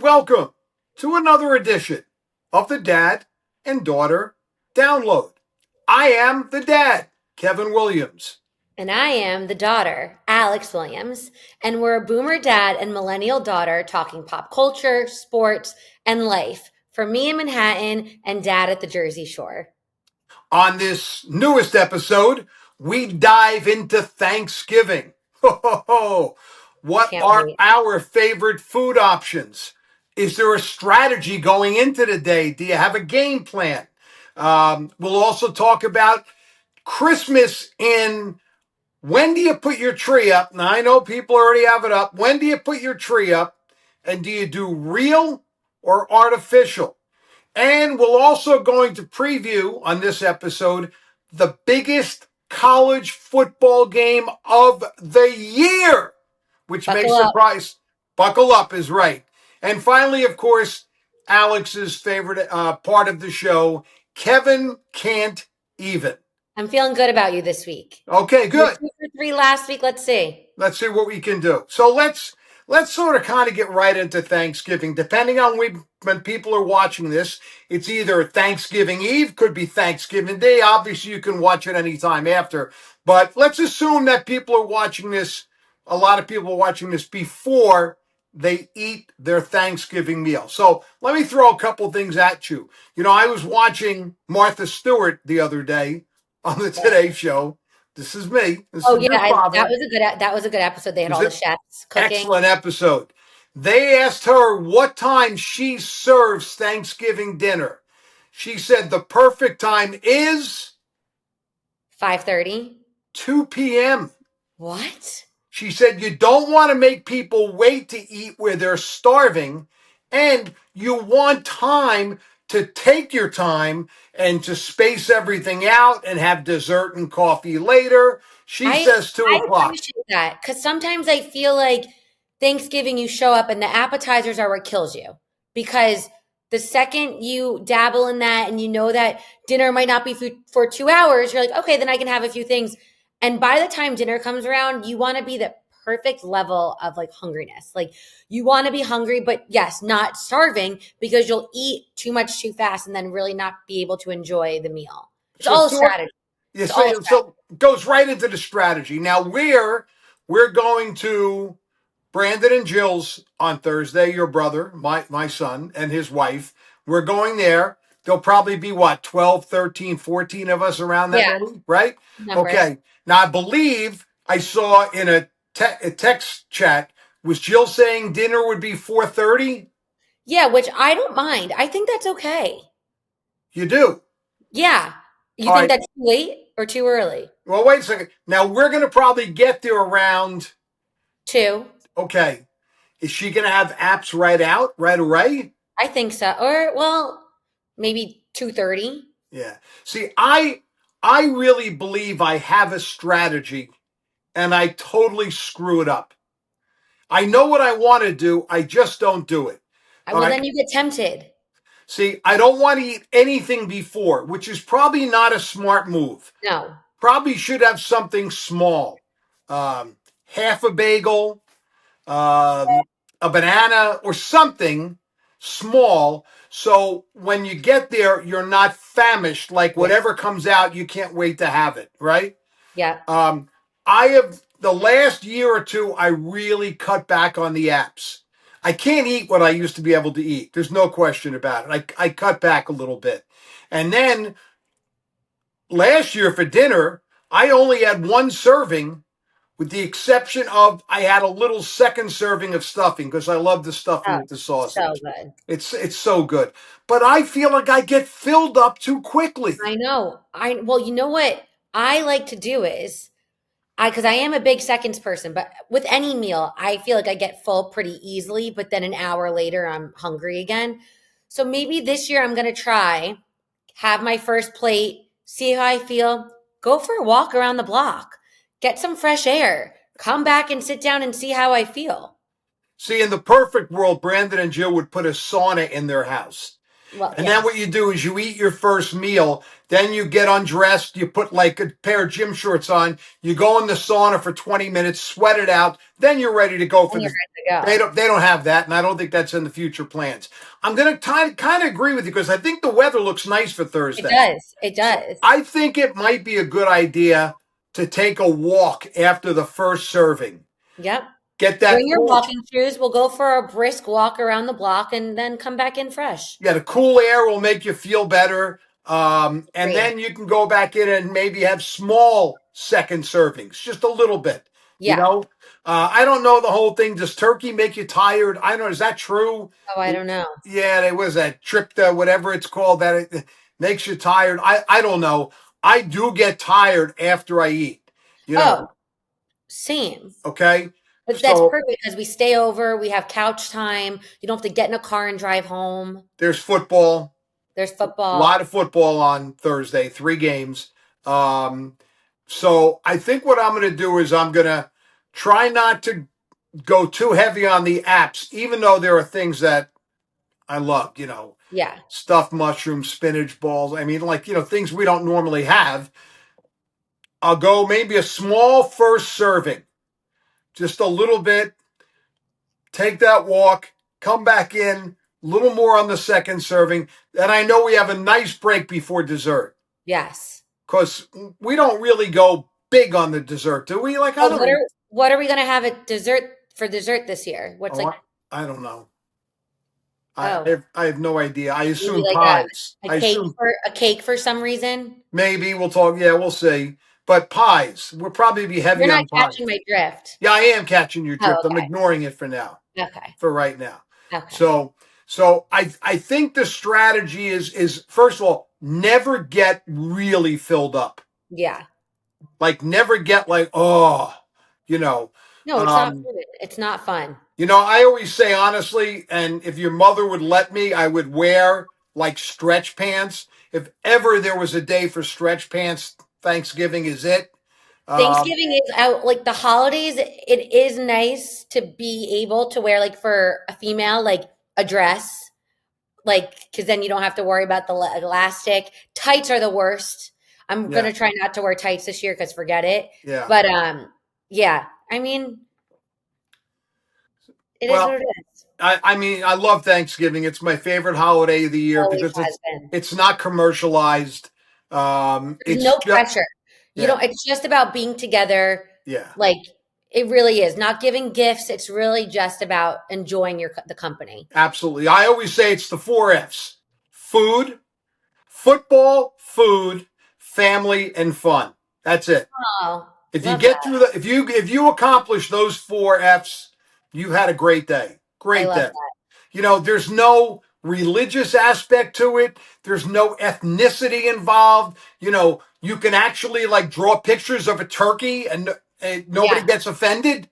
welcome to another edition of the Dad and Daughter Download. I am the dad, Kevin Williams. And I am the daughter, Alex Williams, and we're a boomer dad and millennial daughter talking pop culture, sports, and life for me in Manhattan and dad at the Jersey Shore. On this newest episode, we dive into Thanksgiving. Ho, ho, ho. What Can't are wait. our favorite food options? Is there a strategy going into the day? Do you have a game plan? We'll also talk about Christmas in when do you put your tree up? Now, I know people already have it up. When do you put your tree up? And do you do real or artificial? And we're also going to preview on this episode the biggest college football game of the year, which may Buckle up. surprise. Buckle up is right. And finally, of course, Alex's favorite part of the show, Kevin Can't Even. I'm feeling good about you this week. Okay, good. 2 for 3 last week. Let's see. Let's see what we can do. So let's sort of kind of get right into Thanksgiving. Depending on when people are watching this, it's either Thanksgiving Eve, could be Thanksgiving Day. Obviously, you can watch it anytime after. But let's assume that people are watching this, a lot of people are watching this before they eat their Thanksgiving meal. So let me throw a couple things at you. You know, I was watching Martha Stewart the other day on the Today Show. This is me. This Oh is yeah, your father. that was a good episode. They had Was all the it? chefs cooking. Excellent episode. They asked her what time she serves Thanksgiving dinner. She said the perfect time is 5:30. 2 p.m. What? She said you don't want to make people wait to eat where they're starving, and you want time to take your time and to space everything out and have dessert and coffee later. She says 2 I o'clock. appreciate that because sometimes I feel like Thanksgiving you show up and the appetizers are what kills you because the second you dabble in that and you know that dinner might not be for 2 hours, you're like, okay, then I can have a few things. And by the time dinner comes around, you want to be the perfect level of like hungriness. Like you want to be hungry, but yes, not starving because you'll eat too much too fast and then really not be able to enjoy the meal. It's So all a to it, strategy. yeah, It's all a strategy. so it goes right into the strategy. Now we're going to Brandon and Jill's on Thursday, your brother, my son, and his wife. We're going there. There'll probably be what, 12, 13, 14 of us around that Yeah. many, right? Numbers. Okay. Now I believe I saw in a text chat, was Jill saying dinner would be 4:30? Yeah, which I don't mind. I think that's okay. You do. Yeah. You All think right. that's too late or too early? Well, wait a second. Now we're going to probably get there around, 2. okay. Is she going to have apps right away? I think so. Or well, maybe 2:30. Yeah. See, I really believe I have a strategy and I totally screw it up. I know what I want to do, I just don't do it. All Well, right. then you get tempted. See, I don't want to eat anything before, which is probably not a smart move. No. Probably should have something small. Half a bagel, a banana, or something small. So when you get there, you're not famished. Like Yeah. whatever comes out, you can't wait to have it, right? Yeah. I have the last year or two, I really cut back on the apps. I can't eat what I used to be able to eat. There's no question about it. I cut back a little bit. And then last year for dinner, I only had one serving, with the exception of I had a little second serving of stuffing because I love the stuffing Oh, with the sausage. so good. It's so good. But I feel like I get filled up too quickly. I know. Well, you know what I like to do is because I am a big seconds person, but with any meal, I feel like I get full pretty easily, but then an hour later I'm hungry again. So maybe this year I'm going to try have my first plate, see how I feel, go for a walk around the block, get some fresh air, come back and sit down and see how I feel. See, in the perfect world, Brandon and Jill would put a sauna in their house. Well, And then yes. what you do is you eat your first meal, then you get undressed, you put like a pair of gym shorts on, you go in the sauna for 20 minutes, sweat it out, then you're ready to go for And you're the good to they go. don't have that, and I don't think that's in the future plans. I'm gonna kind of agree with you because I think the weather looks nice for It Thursday. does. It So does. I think it might be a good idea to take a walk after the first serving. Yep. Get Bring that your cool walking shoes. We'll go for a brisk walk around the block and then come back in fresh. Yeah, the cool air will make you feel better. And Agreed. then you can go back in and maybe have small second servings, just a little bit. You Yeah. know, I don't know the whole thing. Does turkey make you tired? I don't know. Is that true? Oh, I don't know. Yeah, there was that trypta, whatever it's called, that it makes you tired. I don't know. I do get tired after I eat. You know, Oh, same. okay. But that's So perfect because we stay over, we have couch time. You don't have to get in a car and drive home. there's football. There's A football. lot of football on Thursday, 3 games. Um, so I think what I'm going to do is I'm going to try not to go too heavy on the apps, even though there are things that I love, Yeah. stuffed mushrooms, spinach balls. I mean, like, things we don't normally have. I'll go maybe a small first serving, just a little bit, take that walk, come back in, a little more on the second serving. And I know we have a nice break before dessert. Yes. Because we don't really go big on the dessert, do we? Like, I Oh, don't. what are we gonna have at dessert for dessert this year? What's Oh, like, I don't know. oh, I have no idea. I maybe assume like pies. a I cake assume for a cake for some reason? maybe we'll talk. Yeah, we'll see. But pies, we'll probably be You're heavy not on pies. catching my drift. Yeah, I am catching your Oh, drift. I'm ignoring it for now, okay. for right now. Okay. So, I think the strategy is first of all, never get really filled up. Yeah. Like, never get like, oh, you know. No, it's not Um, fun. It's not fun. I always say honestly, and if your mother would let me, I would wear like stretch pants. If ever there was a day for stretch pants, Thanksgiving is it. Um, Thanksgiving is out like the holidays. It is nice to be able to wear like for a female like a dress, like because then you don't have to worry about the elastic. Tights are the worst. I'm yeah, gonna try not to wear tights this year because forget it. yeah. But yeah. I mean, it is Well, what it is. I mean, I love Thanksgiving. It's my favorite holiday of the year Always because has it's been. it's not commercialized. There's It's no just pressure. You yeah, don't. It's just about being together. yeah. Like it really is. Not giving gifts. It's really just about enjoying the company. Absolutely. I always say it's the 4 F's: food, football, food, family, and fun. That's it. Oh, If you love get that. through if you accomplish those 4 F's, you've had a great day. I Great love day. that. There's no religious aspect to it. There's no ethnicity involved. You can actually like draw pictures of a turkey and nobody Yeah. gets offended.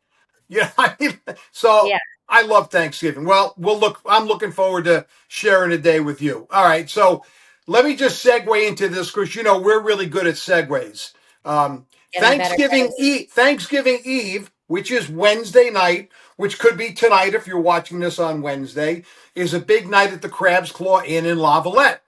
I mean, so Yeah. I love Thanksgiving. Well, I'm looking forward to sharing a day with you. All right. So let me just segue into this because we're really good at segues. Getting better. Thanksgiving Eve, which is Wednesday night, which could be tonight if you're watching this on Wednesday, is a big night at the Crab's Claw Inn in Lavalette.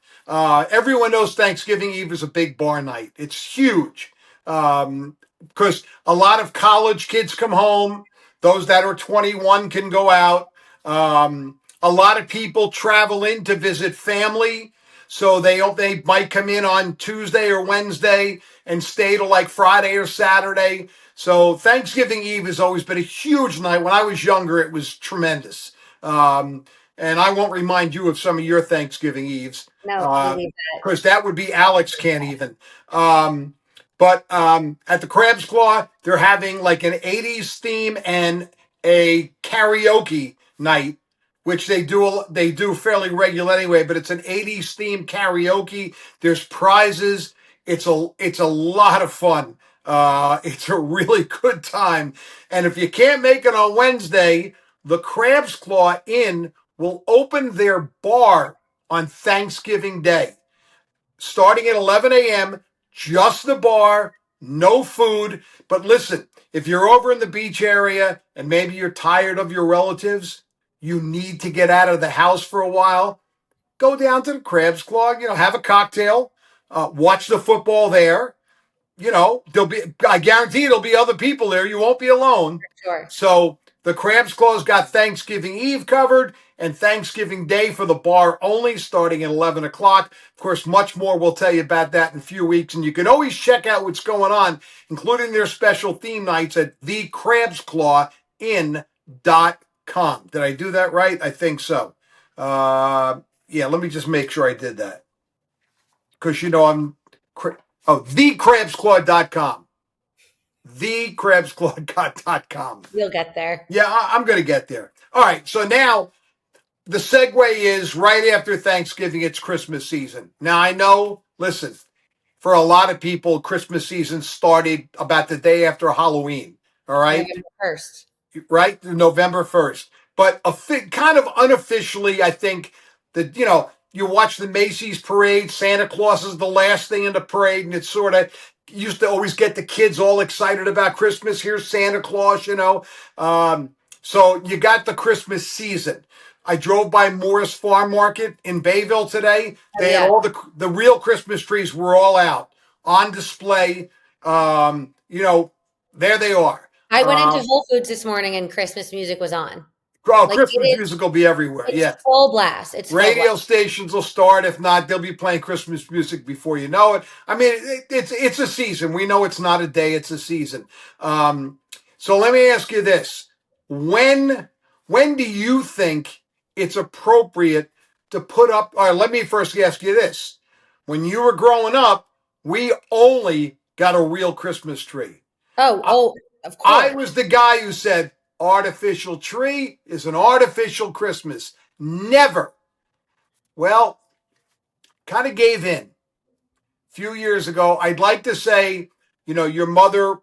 Everyone knows Thanksgiving Eve is a big bar night. It's huge because a lot of college kids come home. Those that are 21 can go out. A lot of people travel in to visit family. So they might come in on Tuesday or Wednesday and stay till like Friday or Saturday. So Thanksgiving Eve has always been a huge night. When I was younger, it was tremendous. And I won't remind you of some of your Thanksgiving Eves No, you leave because that would be Alex can't even. But at the Crab's Claw, they're having like an 80s theme and a karaoke night, which they do fairly regular anyway, but it's an 80s theme karaoke. There's prizes. It's a lot of fun. It's a really good time. And if you can't make it on Wednesday, the Crab's Claw Inn will open their bar on Thanksgiving Day, starting at 11 a.m., just the bar, no food. But listen, if you're over in the beach area and maybe you're tired of your relatives, you need to get out of the house for a while, go down to the Crab's Claw, have a cocktail, watch the football there. I guarantee there'll be other people there. You won't be alone. Sure. So the Crab's Claw's got Thanksgiving Eve covered and Thanksgiving Day for the bar only, starting at 11 o'clock. Of course, much more we'll tell you about that in a few weeks. And you can always check out what's going on, including their special theme nights at thecrabsclawinn.com. Did I do that right? I think so. Yeah, let me just make sure I did that. Because, I'm... thecrabsclaw.com. Thecrabsclaw.com. You'll get there. Yeah, I'm going to get there. All right, so now the segue is right after Thanksgiving, it's Christmas season. Now, I know, listen, for a lot of people, Christmas season started about the day after Halloween, all right? November 1st. Right? November 1st. But kind of unofficially, I think that, you watch the Macy's parade, Santa Claus is the last thing in the parade, and it's sort of used to always get the kids all excited about Christmas. Here's Santa Claus, So you got the Christmas season. I drove by Morris Farm Market in Bayville today. They had all the real Christmas trees were all out on display. There they are. I went into Whole Foods this morning and Christmas music was on. Christmas music will be everywhere. It's full blast. Radio stations will start. If not, they'll be playing Christmas music before you know it. I mean, it's a season. We know it's not a day; it's a season. So let me ask you this: when do you think it's appropriate to put up? Or let me first ask you this: when you were growing up, we only got a real Christmas tree. Of course. I was the guy who said, artificial tree is an artificial Christmas. Never. Well, kind of gave in a few years ago. I'd like to say, your mother,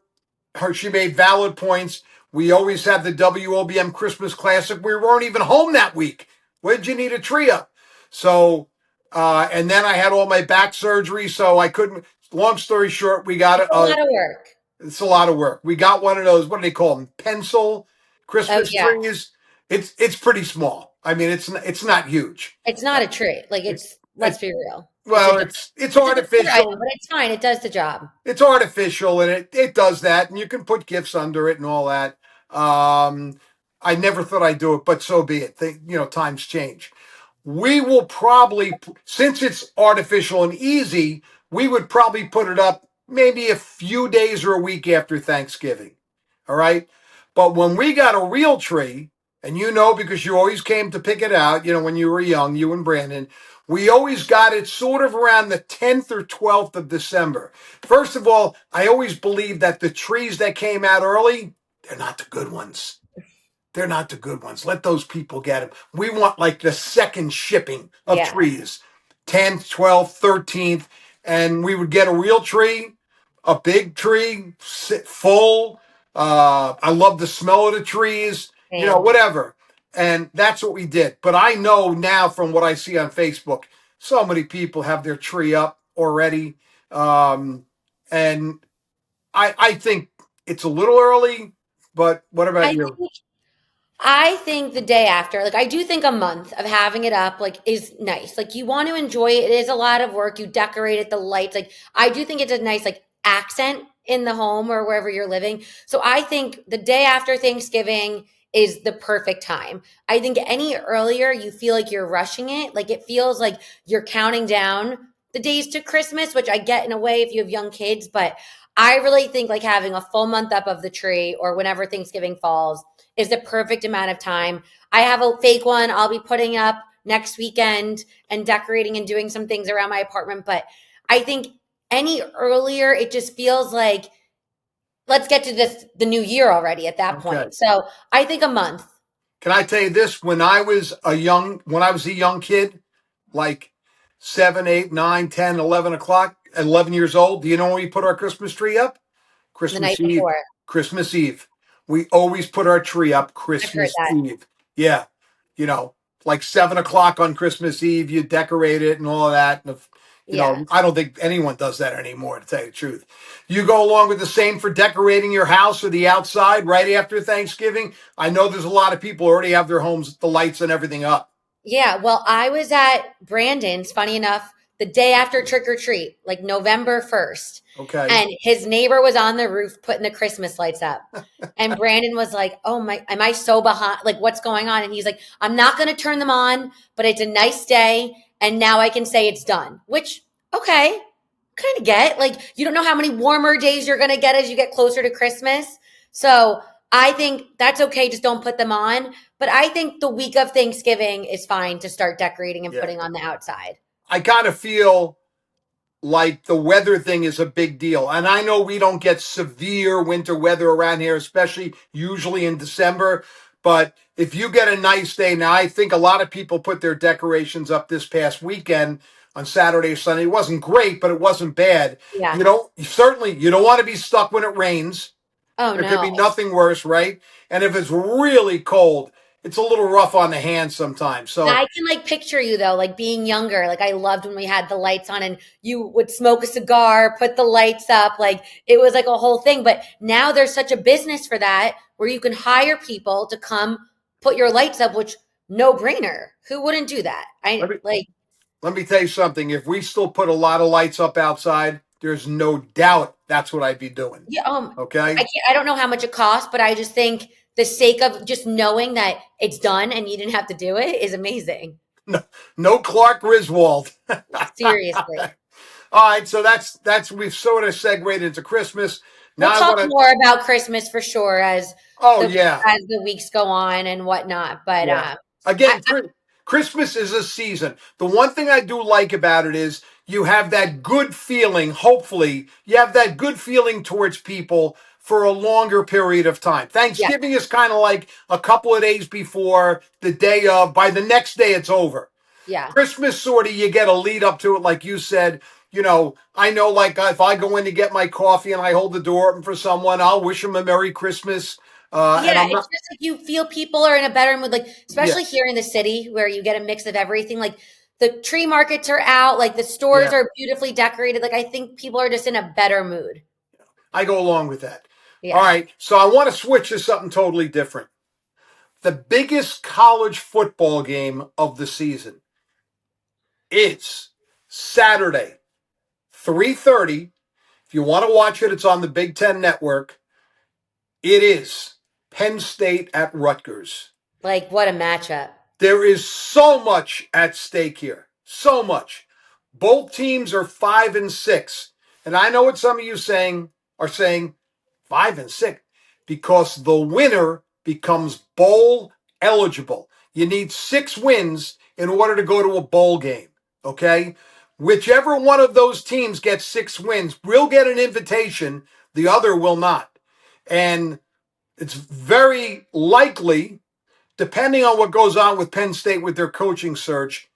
she made valid points. We always have the WOBM Christmas Classic. We weren't even home that week. Where did you need a tree up? So, and then I had all my back surgery, so I couldn't. Long story short, we got a lot of work. It's a lot of work. We got one of those, what do they call them? Pencil Christmas trees. It's pretty small. I mean, it's not huge. It's not a tree. Let's be real. Well, it's artificial. But it's fine. It does the job. It's artificial and it does that, and you can put gifts under it and all that. I never thought I'd do it, but so be it. Times change. We will probably, since it's artificial and easy, we would probably put it up maybe a few days or a week after Thanksgiving. All right. But when we got a real tree, and because you always came to pick it out, when you were young, you and Brandon, we always got it sort of around the 10th or 12th of December. First of all, I always believed that the trees that came out early, they're not the good ones. They're not the good ones. Let those people get them. We want like the second shipping of trees, 10th, 12th, 13th. And we would get a real tree, a big tree, full. I love the smell of the trees, whatever. And that's what we did. But I know now from what I see on Facebook, so many people have their tree up already. And I think it's a little early, but what about you? I think the day after, I do think a month of having it up, is nice. You want to enjoy it. It is a lot of work. You decorate it, the lights. I do think it's a nice, accent in the home or wherever you're living. So I think the day after Thanksgiving is the perfect time. I think any earlier, you feel like you're rushing it. It feels like you're counting down the days to Christmas, which I get in a way if you have young kids. But I really think having a full month up of the tree or whenever Thanksgiving falls is the perfect amount of time. I have a fake one I'll be putting up next weekend and decorating and doing some things around my apartment. But I think any earlier, it just feels like, let's get to the new year already at that point. So I think a month. Can I tell you this? When I was a young kid, 7, 8, 9, 10, 11 o'clock, 11 years old, do you know when we put our Christmas tree up? Christmas Eve. Before. Christmas Eve. We always put our tree up Christmas Eve. Yeah. 7 o'clock on Christmas Eve, you decorate it and all of that. And I don't think anyone does that anymore, to tell you the truth. You go along with the same for decorating your house or the outside right after Thanksgiving. I know there's a lot of people already have their homes, the lights and everything up. Yeah, well, I was at Brandon's, funny enough, the day after trick or treat, like November 1st. Okay. And his neighbor was on the roof putting the Christmas lights up. And Brandon was like, "Oh my, am I so behind? Like, what's going on?" And he's like, "I'm not going to turn them on, but it's a nice day. And now I can say it's done." Which, okay, kind of get. Like, you don't know how many warmer days you're going to get as you get closer to Christmas. So I think that's okay. Just don't put them on. But I think the week of Thanksgiving is fine to start decorating and Yeah. putting on the outside. I kind of feel like the weather thing is a big deal. And I know we don't get severe winter weather around here, especially usually in December. But if you get a nice day, now I think a lot of people put their decorations up this past weekend on Saturday or Sunday. It wasn't great, but it wasn't bad. Yeah. You know, certainly you don't want to be stuck when it rains. Oh, There could no. be nothing worse, right? And if it's really cold, it's a little rough on the hands sometimes. So I can like picture you though, like being younger. Like I loved when we had the lights on and you would smoke a cigar, put the lights up. Like it was like a whole thing. But now there's such a business for that where you can hire people to come put your lights up, which no brainer. Who wouldn't do that? let I me like, let me tell you something. If we still put a lot of lights up outside, there's no doubt that's what I'd be doing. yeah, Okay? I don't know how much it costs, but I just think the sake of just knowing that it's done and you didn't have to do it is amazing. No, no Clark Griswold. Seriously. All right, so that's we've sort of segued into Christmas. We'll Now I talk want to. more about Christmas for sure Oh the yeah, as the weeks go on and whatnot. But yeah. I, Again, Christmas is a season. The one thing I do like about it is you have that good feeling. Hopefully, you have that good feeling towards people for a longer period of time. yeah, Thanksgiving is kind of like a couple of days before the day of. By the next day, it's over. yeah, Christmas sort of you get a lead up to it, like you said. You know, I know, like if I go in to get my coffee and I hold the door open for someone, I'll wish them a Merry Christmas. And yeah. I'm It's not, just like you feel people are in a better mood, like yeah, especially here in the city where you get a mix of everything. Like the tree markets are out, like the stores yeah, are beautifully decorated. Like I think people are just in a better mood. I go along with that. All Yeah, right, so I want to switch to something totally different. The biggest college football game of the season is Saturday, 3:30. If you want to watch it, it's on the Big Ten Network. It is Penn State at Rutgers. like what a matchup. There is so much at stake here. So much. Both teams are 5-6. And I know what some of you saying 5-6 because the winner becomes bowl eligible. You need 6 wins in order to go to a bowl game. Okay? Whichever one of those teams gets 6 wins will get an invitation, the other will not. And it's very likely, depending on what goes on with Penn State with their coaching search,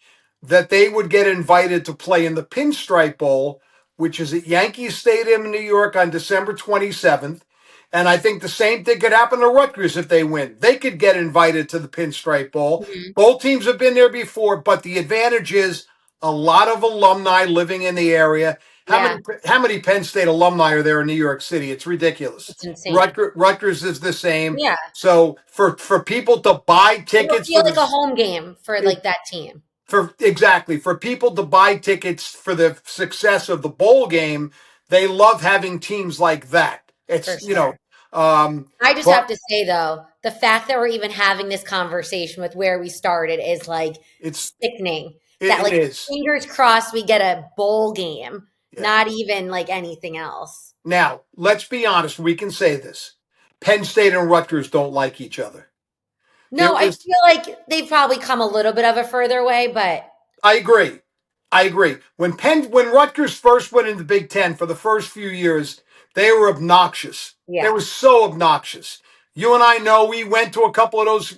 that they would get invited to play in the Pinstripe Bowl, which is at Yankee Stadium in New York on December 27th. And I think the same thing could happen to Rutgers if they win. They could get invited to the Pinstripe Bowl. Mhm. Both teams have been there before, but the advantage is a lot of alumni living in the area. Yeah, How many Penn State alumni are there in New York City? It's ridiculous. it's insane. Rutgers is the same. Yeah, So for people to buy it'll tickets feel like a home game for it- like that team for people to buy tickets for the success of the bowl game, they love having teams like that. for It's sure. um, I just have but to say though, the fact that we're even having this conversation with where we started is like it's sickening. That it like is. fingers crossed we get a bowl game, Yeah. not even like anything else. Now let's be honest. We can say this: Penn State and Rutgers don't like each other. No, There I is. feel like they've probably come a little bit of a further way, but I agree. I agree. When Rutgers first went into the Big Ten for the first few years, they were obnoxious. They yeah, were so obnoxious. You and I know we went to a couple of those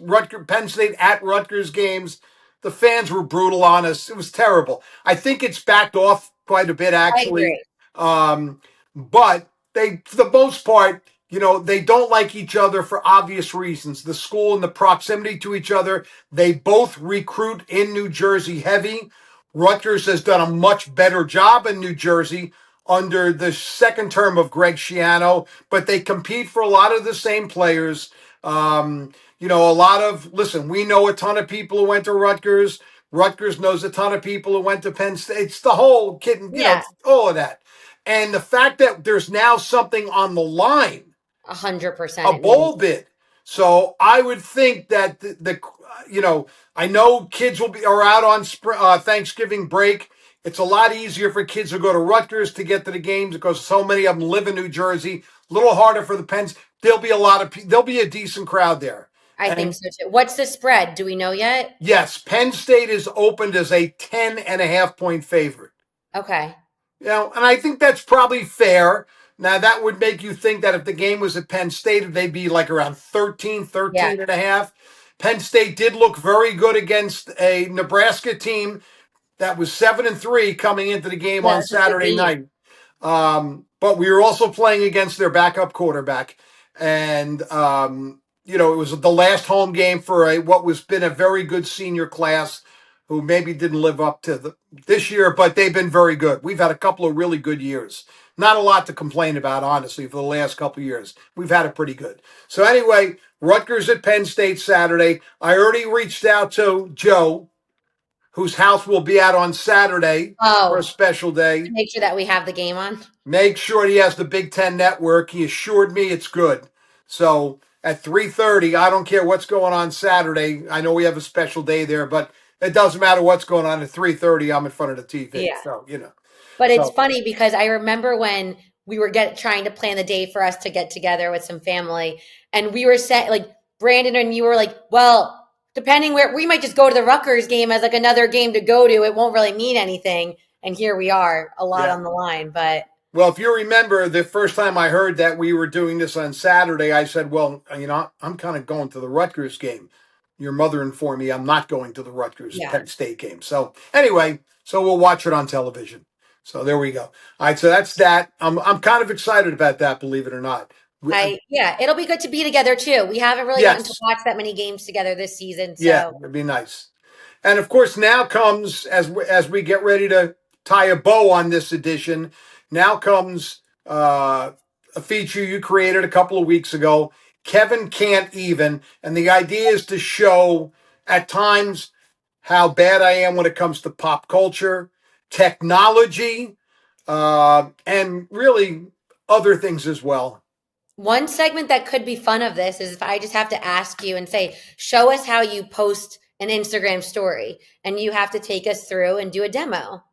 Penn State at Rutgers games. The fans were brutal on us. It was terrible. I think it's backed off quite a bit I actually. agree. But they, for the most part, they don't like each other for obvious reasons. The school and the proximity to each other. They both recruit in New Jersey heavy. Rutgers has done a much better job in New Jersey under the second term of Greg Schiano, but they compete for a lot of the same players. A lot of, listen, we know a ton of people who went to Rutgers. Rutgers knows a ton of people who went to Penn State. It's the whole kid, Yeah, all of that. And the fact that there's now something on the line, 100%. a It means bowl bid. So I would think that I know kids are out on Thanksgiving break. It's a lot easier for kids who go to Rutgers to get to the games because so many of them live in New Jersey. A little harder for the Pens. There'll be a decent crowd there. I think And so too. What's the spread? Do we know yet? yes, Penn State is opened as a 10.5 point favorite. Okay. And I think that's probably fair. Now, that would make you think that if the game was at Penn State, they'd be like around 13, Yeah. 13 and a half. Penn State did look very good against a Nebraska team that was 7-3 coming into the game Yeah, on that's a good Saturday game. night. But we were also playing against their backup quarterback. And, it was the last home game for what was been a very good senior class who maybe didn't live up to this year, but they've been very good. We've had a couple of really good years. Not a lot to complain about, honestly, for the last couple of years. We've had it pretty good. So anyway, Rutgers at Penn State Saturday. I already reached out to Joe, whose house we'll be at on Saturday for a Oh, special day. make sure that we have the game on. Make sure he has the Big Ten Network. He assured me it's good. So at 3:30, I don't care what's going on Saturday. I know we have a special day there, but it doesn't matter what's going on at 3:30. I'm in front of the TV. Yeah. So But it's So funny because I remember when we were trying to plan the day for us to get together with some family, and we were set like Brandon and you were like, well, depending where we might just go to the Rutgers game as like another game to go to. It won't really mean anything. And here we are, a lot yeah. on the line. But Well, if you remember the first time I heard that we were doing this on Saturday, I said, well, I'm kind of going to the Rutgers game. Your mother informed me I'm not going to the Rutgers yeah, Penn State game. So anyway, we'll watch it on television. So there we go. All right, so that's that. I'm kind of excited about that, believe it or not. it'll be good to be together too. We haven't really gotten to Yes. watch that many games together this season. Yeah, So it'd be nice. And of course, now comes as we get ready to tie a bow on this edition. Now comes a feature you created a couple of weeks ago. Kevin Can't Even, and the idea is to show at times how bad I am when it comes to pop culture, technology, and really other things as well. one segment that could be fun of this is if I just have to ask you and say, show us how you post an Instagram story, and you have to take us through and do a demo.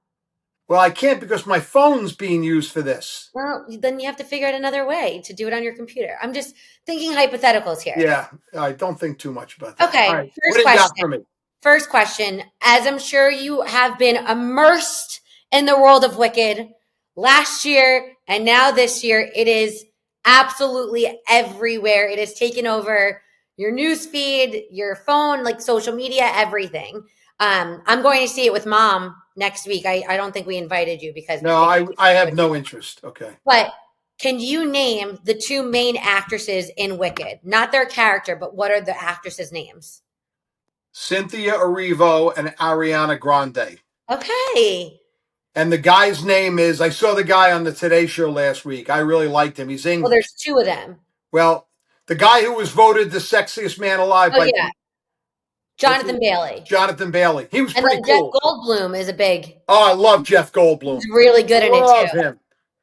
Well, I can't because my phone's being used for this. Well, then you have to figure out another way to do it on your computer. I'm just thinking hypotheticals here. Yeah, I don't think too much about that. Okay, All right. first What do you got question. for me? First question. As I'm sure you have been immersed in the world of Wicked last year and now this year, it is absolutely everywhere. It has taken over your news feed, your phone, like social media, everything. I'm going to see it with Mom next week. I don't think we invited you because No, I have no interest. Okay. But can you name the two main actresses in Wicked? Not their character, but what are the actresses' names? Cynthia Erivo and Ariana Grande. Okay. And the guy's name is, I saw the guy on the Today Show last week. I really liked him. He's English. Well, there's two of them. Well, the guy who was voted the sexiest man alive Oh, yeah. Jonathan Bailey. Jonathan Bailey. He was And pretty then cool. Jeff Goldblum is a big. Oh, I love Jeff Goldblum. He's really good in it Love too. him.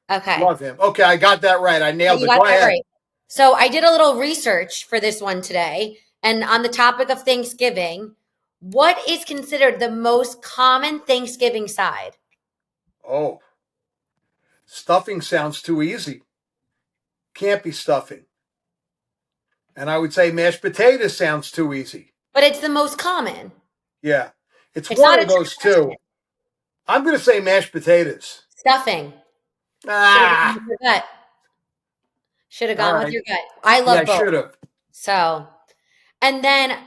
Okay. Love him. Okay, I got that right. I nailed You it. got Go that ahead. right. So I did a little research for this one today. And on the topic of Thanksgiving, what is considered the most common Thanksgiving side? Oh, stuffing sounds too easy. Can't be stuffing. And I would say mashed potatoes sounds too easy. But it's the most common. Yeah. It's It's one not of a trick those two. question. I'm going to say mashed potatoes. Stuffing. Ah, Should have gone All with right. your gut. I love yeah, I both. should have. So, and then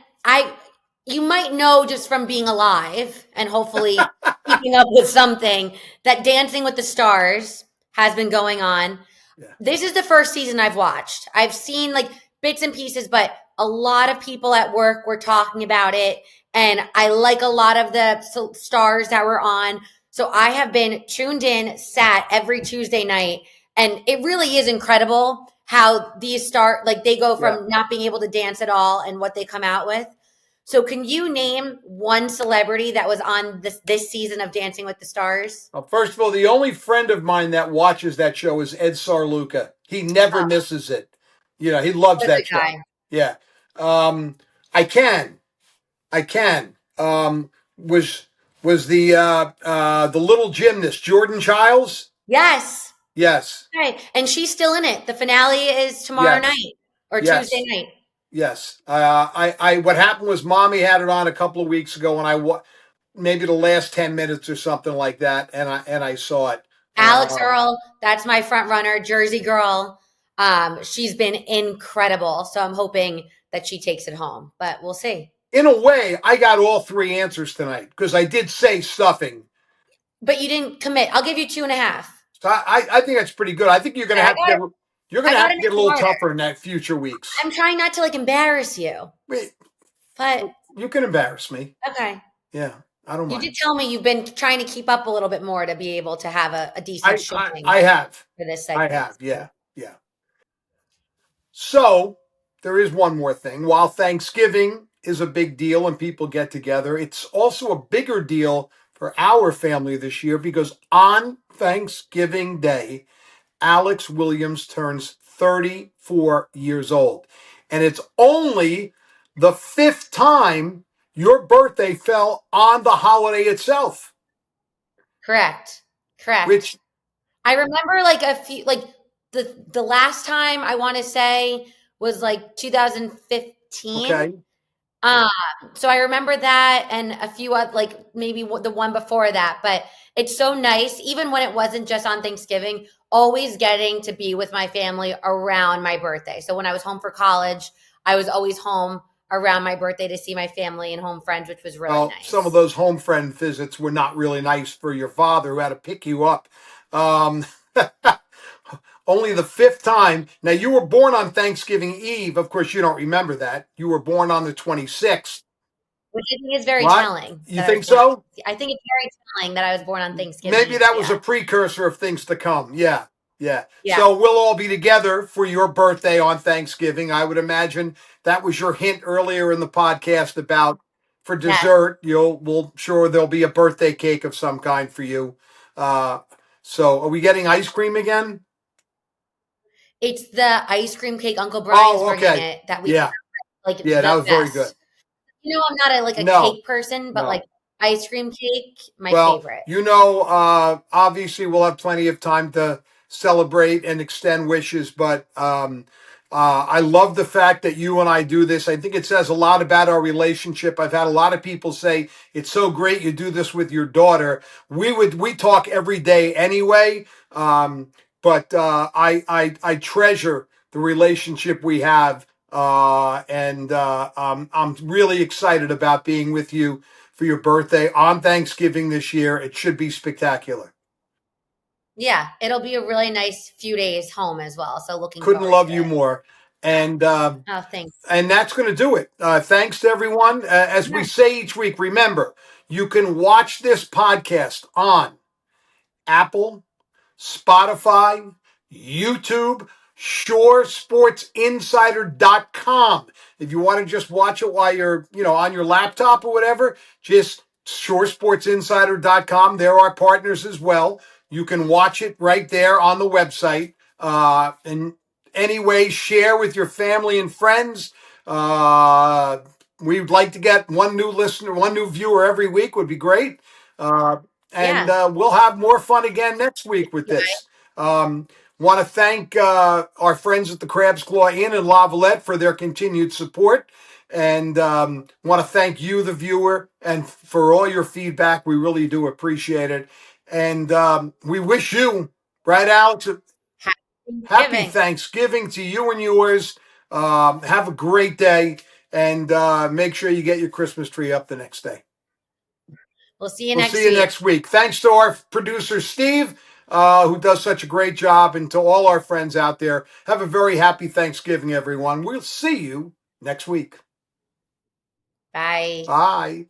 you might know just from being alive and hopefully keeping up with something that Dancing with the Stars has been going on. Yeah. This is the first season I've watched. I've seen like bits and pieces, but a lot of people at work were talking about it. And I like a lot of the stars that were on. So I have been tuned in, sat every Tuesday night. And it really is incredible how these they go from not being able to dance at all and what they come out with. So can you name one celebrity that was on this season of Dancing with the Stars? Well, first of all, the only friend of mine that watches that show is Ed Sarluca. He never Oh, misses it. He loves what a that good show. guy. Yeah. I can. I can. Was the little gymnast Jordan Childs? Yes. Yes. Right. And she's still in it. The finale is tomorrow Yes. night or Tuesday Yes. night. Yes. What happened was mommy had it on a couple of weeks ago, and maybe the last 10 minutes or something like that, and I saw it. Alex Earl, that's my front runner, Jersey girl. She's been incredible. So I'm hoping that she takes it home, but we'll see. In a way, I got all three answers tonight because I did say stuffing. But you didn't commit. I'll give you 2.5. So I think that's pretty good. I think you're going to have to get a little tougher in that future weeks. I'm trying not to embarrass you. Wait, but you can embarrass me. Okay. Yeah, I don't mind. You did tell me you've been trying to keep up a little bit more to be able to have a decent showing. I have. For this segment. I have, yeah. So there is one more thing. While Thanksgiving is a big deal and people get together, it's also a bigger deal for our family this year because on Thanksgiving Day, Alex Williams turns 34 years old. And it's only the 5th time your birthday fell on the holiday itself. Correct. Which I remember a few the last time I want to say was 2015. Okay. So I remember that and a few other maybe the one before that, but it's so nice even when it wasn't just on Thanksgiving, always getting to be with my family around my birthday. So when I was home for college, I was always home around my birthday to see my family and home friends, which was really nice. Some of those home friend visits were not really nice for your father who had to pick you up. Only the 5th time. Now, you were born on Thanksgiving Eve. Of course, you don't remember that. You were born on the 26th. Which I think is very telling. You think so? I think it's very telling that I was born on Thanksgiving. Maybe that was a precursor of things to come. Yeah. So we'll all be together for your birthday on Thanksgiving. I would imagine that was your hint earlier in the podcast about for dessert. We'll sure there'll be a birthday cake of some kind for you. So are we getting ice cream again? It's the ice cream cake. Uncle Brian's bringing it. That we that was very good. I'm not a cake person, but ice cream cake, my favorite. Obviously we'll have plenty of time to celebrate and extend wishes, but I love the fact that you and I do this. I think it says a lot about our relationship. I've had a lot of people say it's so great you do this with your daughter. We talk every day anyway, but I treasure the relationship we have, and I'm really excited about being with you for your birthday on Thanksgiving this year. It should be spectacular. Yeah, it'll be a really nice few days home as well. So couldn't love you more. And thanks. And that's going to do it. Thanks to everyone. As we say each week, remember, you can watch this podcast on Apple, Spotify, YouTube, ShoreSportsInsider.com. If you want to just watch it while you're, on your laptop or whatever, just ShoreSportsInsider.com. They're our partners as well. You can watch it right there on the website. And anyway, share with your family and friends. We'd like to get one new listener, one new viewer every week would be great. We'll have more fun again next week with this. Want to thank our friends at the Crab's Claw Inn in La Valette for their continued support. And want to thank you, the viewer, and for all your feedback. We really do appreciate it. And we wish you, right, Alex, happy Thanksgiving to you and yours. Have a great day, and make sure you get your Christmas tree up the next day. We'll see you next week. Thanks to our producer, Steve, who does such a great job, and to all our friends out there. Have a very happy Thanksgiving, everyone. We'll see you next week. Bye. Bye.